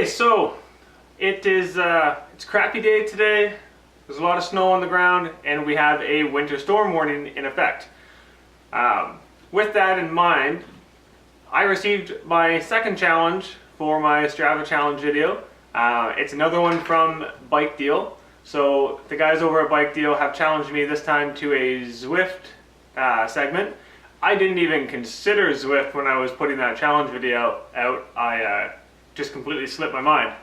Okay, so it's a crappy day today. There's a lot of snow on the ground and we have a winter storm warning in effect. With that in mind, I received my second challenge for my Strava challenge video. It's another one from Bikedeal. So the guys over at Bikedeal have challenged me this time to a Zwift segment. I didn't even consider Zwift when I was putting that challenge video out. I just completely slipped my mind.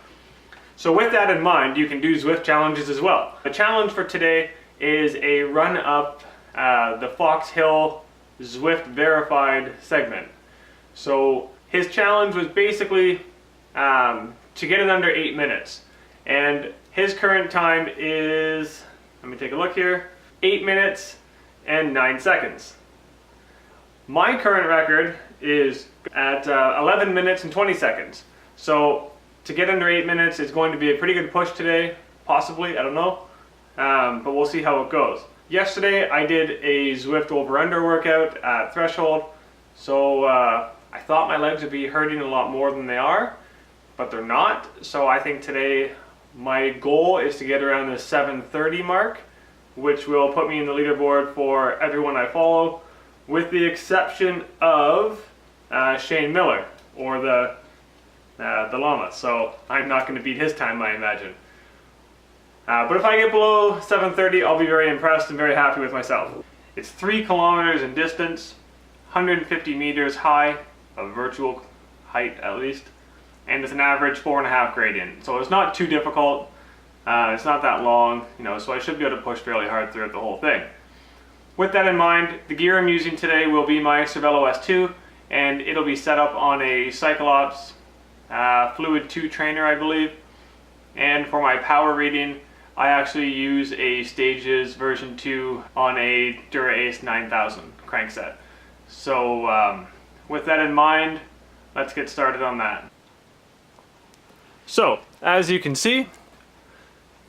So with that in mind, you can do Zwift challenges as well. The challenge for today is a run up the Fox Hill Zwift verified segment. So his challenge was basically to get it under 8 minutes. And his current time is, let me take a look here, 8 minutes and 9 seconds. My current record is at 11 minutes and 20 seconds. So to get under 8 minutes is going to be a pretty good push today, possibly, I don't know, but we'll see how it goes. Yesterday I did a Zwift over-under workout at Threshold, so I thought my legs would be hurting a lot more than they are, but they're not. So I think today my goal is to get around the 7:30 mark, which will put me in the leaderboard for everyone I follow, with the exception of Shane Miller, or the llama. So I'm not going to beat his time, I imagine. But if I get below 7:30, I'll be very impressed and very happy with myself. It's 3 kilometers in distance, 150 meters high, of virtual height at least, and it's an average 4.5 gradient. So it's not too difficult. It's not that long, so I should be able to push fairly hard throughout the whole thing. With that in mind, the gear I'm using today will be my Cervelo S2, and it'll be set up on a Cyclops Fluid 2 trainer, I believe. And for my power reading, I actually use a Stages version 2 on a Dura-Ace 9000 crankset. So with that in mind, let's get started on that. So, as you can see,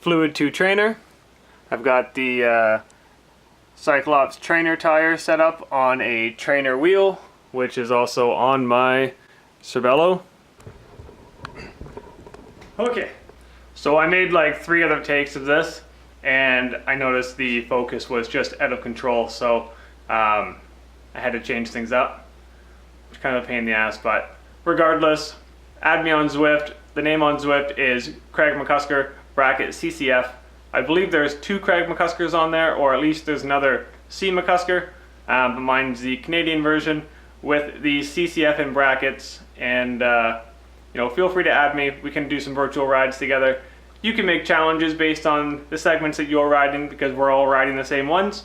Fluid 2 trainer. I've got the Cyclops trainer tire set up on a trainer wheel, which is also on my Cervelo. Okay, so I made like 3 other takes of this, and I noticed the focus was just out of control, so I had to change things up, which is kind of a pain in the ass, but regardless, add me on Zwift. The name on Zwift is Craig Mccusker bracket CCF. I believe there's 2 Craig Mccuskers on there, or at least there's another C Mccusker, but mine's the Canadian version with the CCF in brackets, and feel free to add me. We can do some virtual rides together. You can make challenges based on the segments that you're riding, because we're all riding the same ones.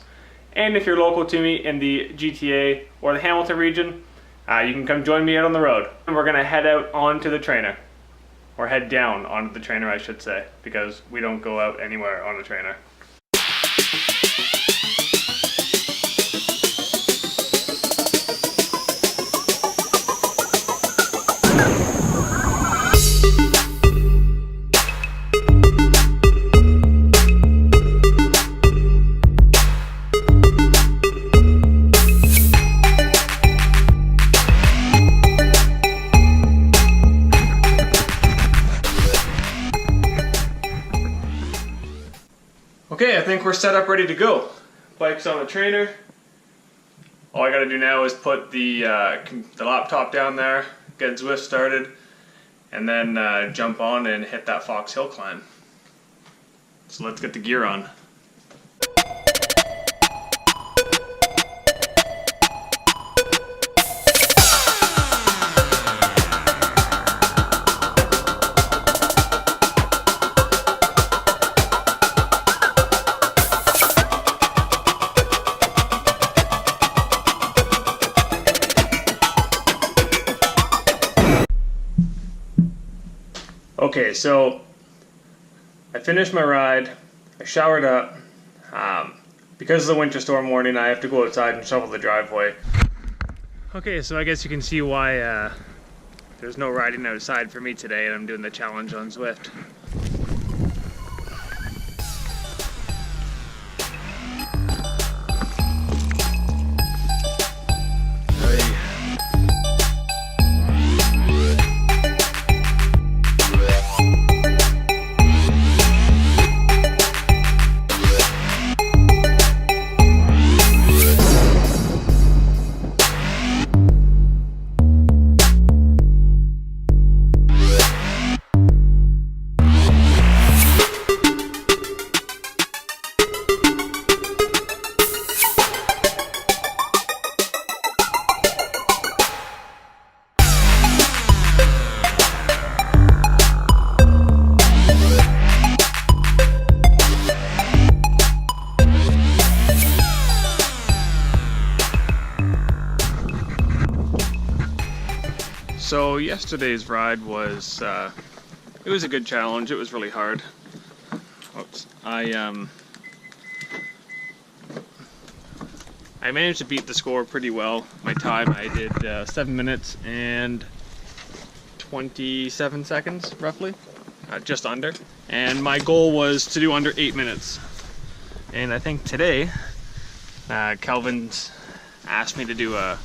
And if you're local to me in the GTA or the Hamilton region, you can come join me out on the road. And we're gonna head out onto the trainer. Or head down onto the trainer, I should say, because we don't go out anywhere on a trainer. Okay, I think we're set up, ready to go. Bike's on the trainer. All I gotta do now is put the laptop down there, get Zwift started, and then jump on and hit that Fox Hill climb. So let's get the gear on. Okay, so I finished my ride, I showered up. Because of the winter storm warning, I have to go outside and shovel the driveway. Okay, so I guess you can see why there's no riding outside for me today, and I'm doing the challenge on Zwift. So yesterday's ride was, it was a good challenge. It was really hard. Oops. I managed to beat the score pretty well. My time, I did 7 minutes and 27 seconds, roughly. Just under. And my goal was to do under 8 minutes. And I think today, Calvin's asked me to do a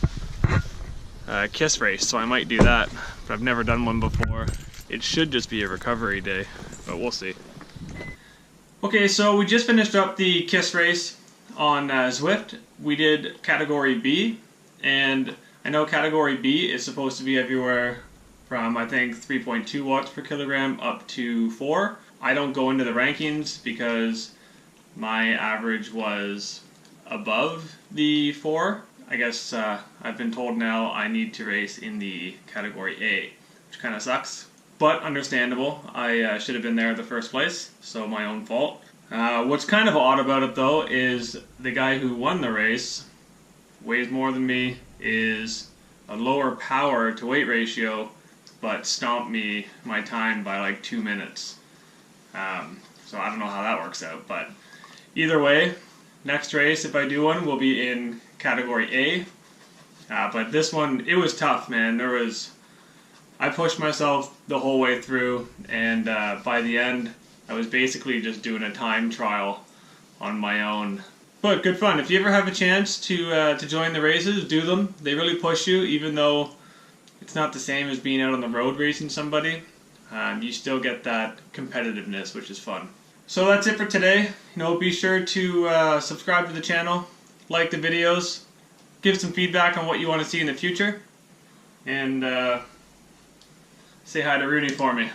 kiss race, so I might do that. But I've never done one before. It should just be a recovery day, but we'll see. Okay, so we just finished up the kiss race on Zwift. We did category B, and I know category B is supposed to be everywhere from, I think, 3.2 watts per kilogram up to 4. I don't go into the rankings because my average was above the 4. I guess I've been told now I need to race in the category A, which kind of sucks, but understandable. I should have been there in the first place, so my own fault. What's kind of odd about it though is the guy who won the race weighs more than me, is a lower power to weight ratio, but stomped me my time by like 2 minutes. So I don't know how that works out, but either way, next race, if I do one, will be in category A. But this one, it was tough, man. I pushed myself the whole way through, and by the end, I was basically just doing a time trial on my own. But good fun. If you ever have a chance to join the races, do them. They really push you, even though it's not the same as being out on the road racing somebody. You still get that competitiveness, which is fun. So that's it for today. Be sure to subscribe to the channel, like the videos, give some feedback on what you want to see in the future, and say hi to Rooney for me.